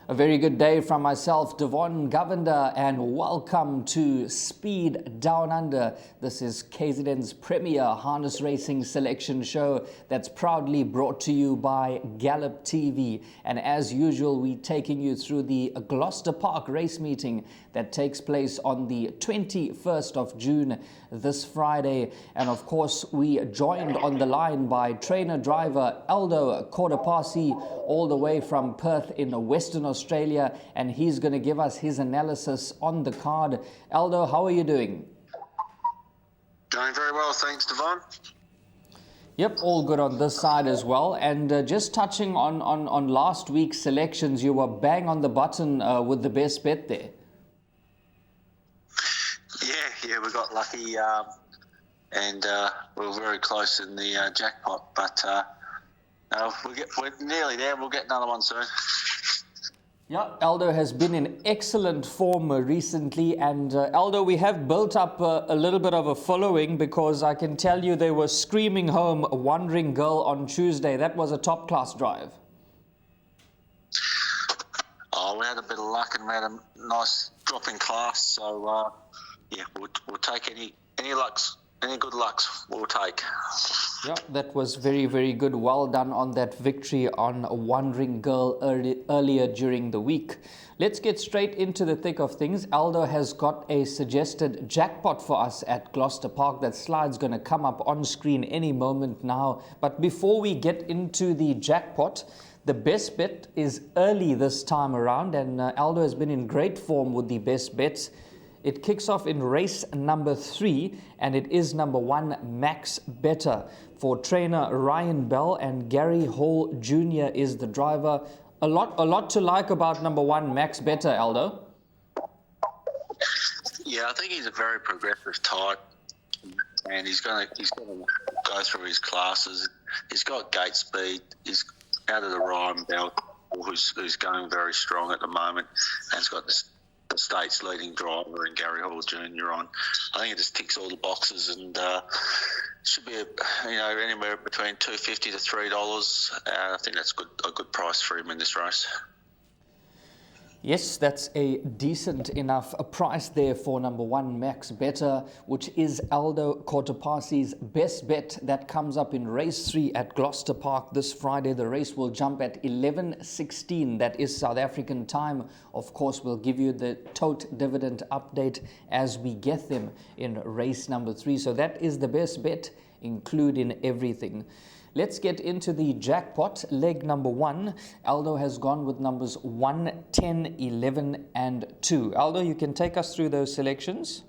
A very good day from myself, Devon Govender, and welcome to Speed Down Under. This is KZN's premier harness racing selection show that's proudly brought to you by Gallop TV. And as usual, we're taking you through the Gloucester Park race meeting that takes place on the 21st of June, this Friday. And of course, we joined on the line by trainer driver Aldo Cordapasi, all the way from Perth in Western Australia, and he's going to give us his analysis on the card. Aldo, how are you doing? Doing very well, thanks, Devon. Yep, all good on this side as well. And just touching on last week's selections, you were bang on the button with the best bet there. Yeah, we got lucky, and we were very close in the jackpot, but we're nearly there. We'll get another one soon. Yeah, Aldo has been in excellent form recently, and Aldo, we have built up a little bit of a following, because I can tell you they were screaming home Wandering Girl on Tuesday. That was a top-class drive. Oh, we had a bit of luck, and we had a nice drop in class, so yeah, we'll take any good lucks we'll take. Yeah, that was very, very good. Well done on that victory on Wandering Girl earlier during the week. Let's get straight into the thick of things. Aldo has got a suggested jackpot for us at Gloucester Park. That slide's going to come up on screen any moment now. But before we get into the jackpot, the best bet is early this time around, and Aldo has been in great form with the best bets. It kicks off in race number 3, and it is number 1, Max Better, for trainer Ryan Bell, and Gary Hall Jr. is the driver. A lot to like about number 1, Max Better, Aldo. Yeah, I think he's a very progressive type, and he's going to go through his classes. He's got gate speed. He's out of the Ryan Bell, who's going very strong at the moment, and he's got the state's leading driver and Gary Hall Jr. on. I think it just ticks all the boxes, and should be anywhere between $2.50 to $3. I think that's a good price for him in this race. Yes, that's a decent enough price there for number 1, Max Better, which is Aldo Cordapasi's best bet. That comes up in race 3 at Gloucester Park this Friday. The race will jump at 11:16. That is South African time. Of course, we'll give you the tote dividend update as we get them in race number 3. So that is the best bet, including everything. Let's get into the jackpot. Leg number 1, Aldo has gone with numbers 1, 10, 11, and 2. Aldo, you can take us through those selections.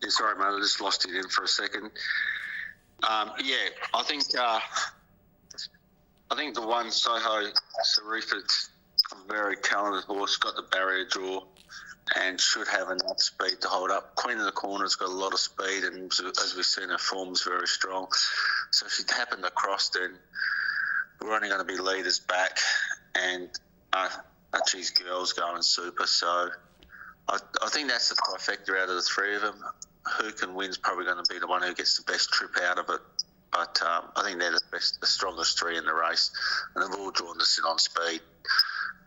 Yeah, sorry, mate, I just lost it in for a second. Yeah, I think the 1, Soho Sarif's a very talented horse, got the barrier draw, and should have enough speed to hold up. Queen of the Corner's got a lot of speed, and as we've seen, her form's very strong. So if she happened to cross, then we're only going to be leaders back, and Archie's Girl's going super. So I think that's the trifecta out of the 3 of them. Who can win's probably going to be the one who gets the best trip out of it. But I think they're the strongest 3 in the race, and they've all drawn to sit on speed.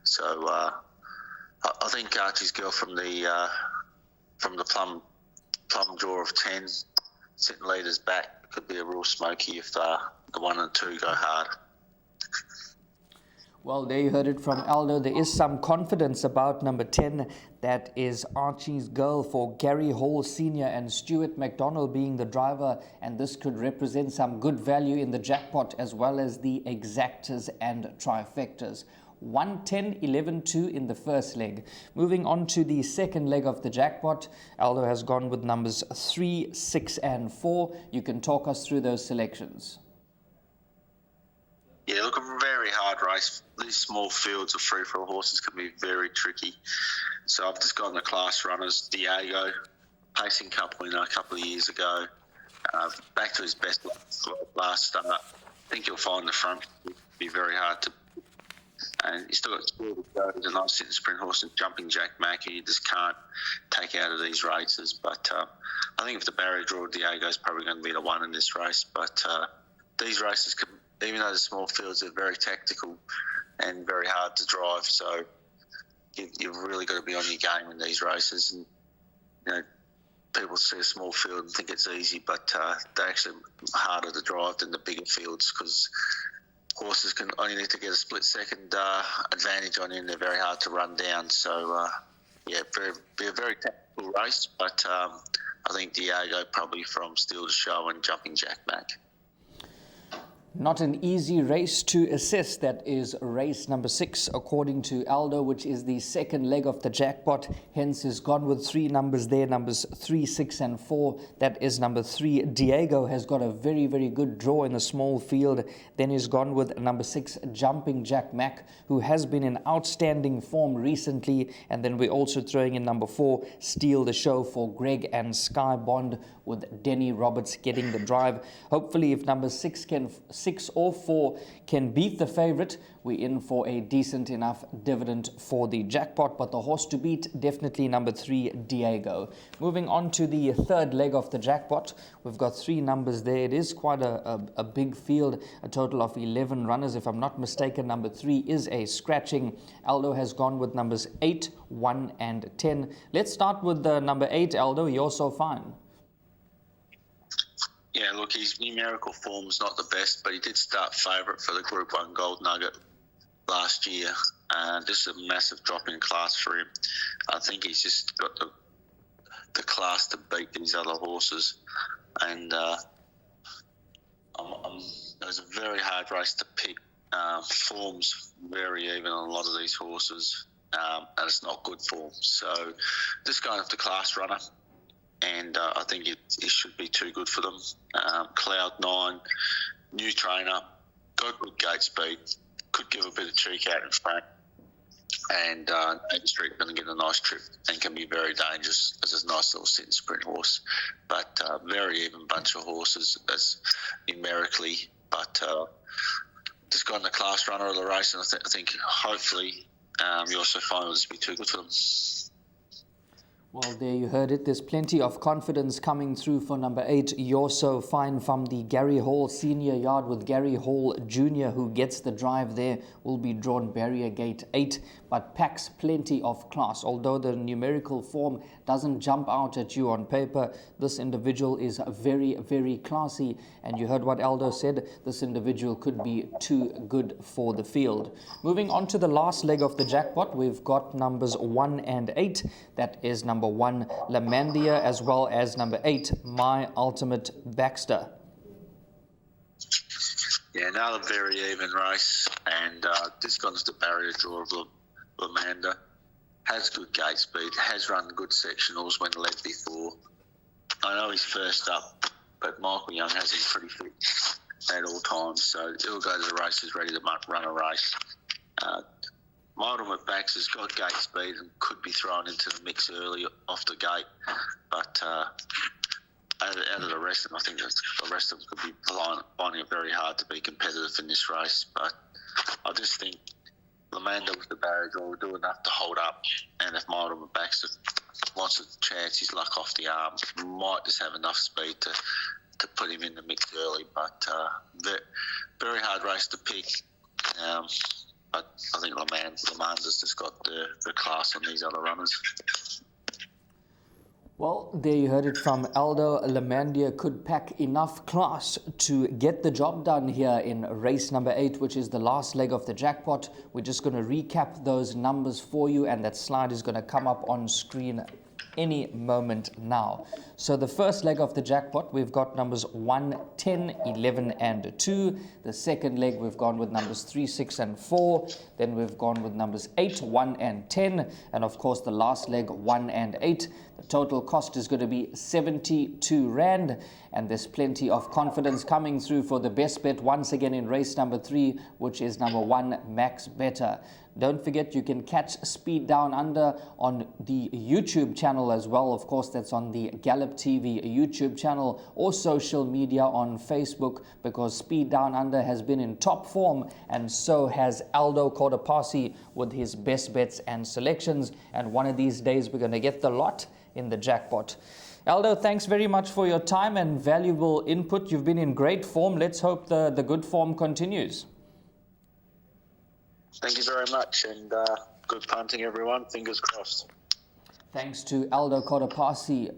So I think Archie's Girl from the plum draw of 10, sitting leaders back, could be a real smoky if the 1 and 2 go hard. Well, there you heard it from Aldo. There is some confidence about number 10. That is Archie's Girl for Gary Hall Sr. and Stuart McDonald being the driver. And this could represent some good value in the jackpot, as well as the exactas and trifectas. 1, 10, 11, 2 in the first leg. Moving on to the second leg of the jackpot, Aldo has gone with numbers 3, 6, and 4. You can talk us through those selections. Yeah, look, a very hard race. These small fields of free-for-all horses can be very tricky. So I've just gone the class runners. Diego, Pacing Cup winner a couple of years ago, back to his best last start. I think you'll find the front will be very hard to. And he's still got skill to go. He's a nice sitting sprint horse and jumping Jack Mack, who you just can't take out of these races. But I think if the barrier draw, Diego's probably going to be the one in this race. But these races can even though the small fields are very tactical and very hard to drive. So you've really got to be on your game in these races. And people see a small field and think it's easy, but they're actually harder to drive than the bigger fields because horses can only need to get a split-second advantage on you, and they're very hard to run down. So, be a very tactical race, but I think Diego probably from Steel to Show and Jumping Jack Mac. Not an easy race to assess. That is race number 6, according to Aldo, which is the second leg of the jackpot. Hence, has gone with 3 numbers there, numbers 3, 6, and 4. That is number 3. Diego has got a very, very good draw in the small field. Then he's gone with number 6, Jumping Jack Mac, who has been in outstanding form recently. And then we're also throwing in number 4, Steal the Show for Greg and Sky Bond, with Denny Roberts getting the drive. Hopefully, if number 6 or 4 can beat the favourite, we're in for a decent enough dividend for the jackpot. But the horse to beat, definitely number 3, Diego. Moving on to the third leg of the jackpot, we've got 3 numbers there. It is quite a big field, a total of 11 runners. If I'm not mistaken, number 3 is a scratching. Aldo has gone with numbers 8, 1, and 10. Let's start with the number 8, Aldo. You're so fine. Yeah, look, his numerical form's not the best, but he did start favourite for the Group 1 Gold Nugget last year. Just a massive drop in class for him. I think he's just got the class to beat these other horses. And it was a very hard race to pick. Form's very even on a lot of these horses, and it's not good form. So just going off the class runner. And I think it should be too good for them. Cloud 9, new trainer, got good gate speed, could give a bit of cheek out in front. And Main Street going to get a nice trip and can be very dangerous as a nice little sit and sprint horse. But very even bunch of horses as numerically. But just got in the class runner of the race, and I think hopefully you also find it will just be too good for them. Well, there you heard it. There's plenty of confidence coming through for number 8, You're So Fine, from the Gary Hall Senior Yard, with Gary Hall Jr., who gets the drive there, will be drawn barrier gate 8, but packs plenty of class. Although the numerical form doesn't jump out at you on paper, this individual is very, very classy. And you heard what Aldo said, this individual could be too good for the field. Moving on to the last leg of the jackpot, we've got numbers 1 and 8. That is number 1, Lamandia, as well as number 8, My Ultimate Baxter. Yeah, another very even race, and just gone to the barrier draw of Lamanda. Has good gate speed, has run good sectionals when led before. I know he's first up, but Michael Young has him pretty fit at all times, so he'll go to the races ready to run a race. My Ultimate Baxter's got gate speed and could be thrown into the mix early off the gate, but out of the rest of them, I think the rest of them could be finding it very hard to be competitive in this race. But I just think Lamanda with the barrier draw will do enough to hold up, and if My Ultimate Baxter wants a chance his luck off the arm, might just have enough speed to put him in the mix early. But very hard race to pick. But I think Lamanda's just got the class on these other runners. Well, there you heard it from Aldo. Lamandia could pack enough class to get the job done here in race number 8, which is the last leg of the jackpot. We're just going to recap those numbers for you, and that slide is going to come up on screen any moment now. So the first leg of the jackpot, we've got numbers 1, 10, 11, and 2. The second leg, we've gone with numbers 3, 6, and 4. Then we've gone with numbers 8, 1, and 10. And of course, the last leg, 1 and 8. The total cost is going to be 72 Rand. And there's plenty of confidence coming through for the best bet once again in race number 3, which is number 1, Max Better. Don't forget, you can catch Speed Down Under on the YouTube channel as well. Of course, that's on the Gallop TV YouTube channel, or social media on Facebook, because Speed Down Under has been in top form, and so has Aldo Cordapasi with his best bets and selections. And one of these days, we're going to get the lot in the jackpot. Aldo, thanks very much for your time and valuable input. You've been in great form. Let's hope the good form continues. Thank you very much, and good punting, everyone. Fingers crossed. Thanks to Aldo Kodapasi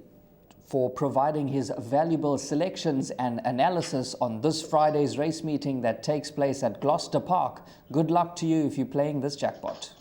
for providing his valuable selections and analysis on this Friday's race meeting that takes place at Gloucester Park. Good luck to you if you're playing this jackpot.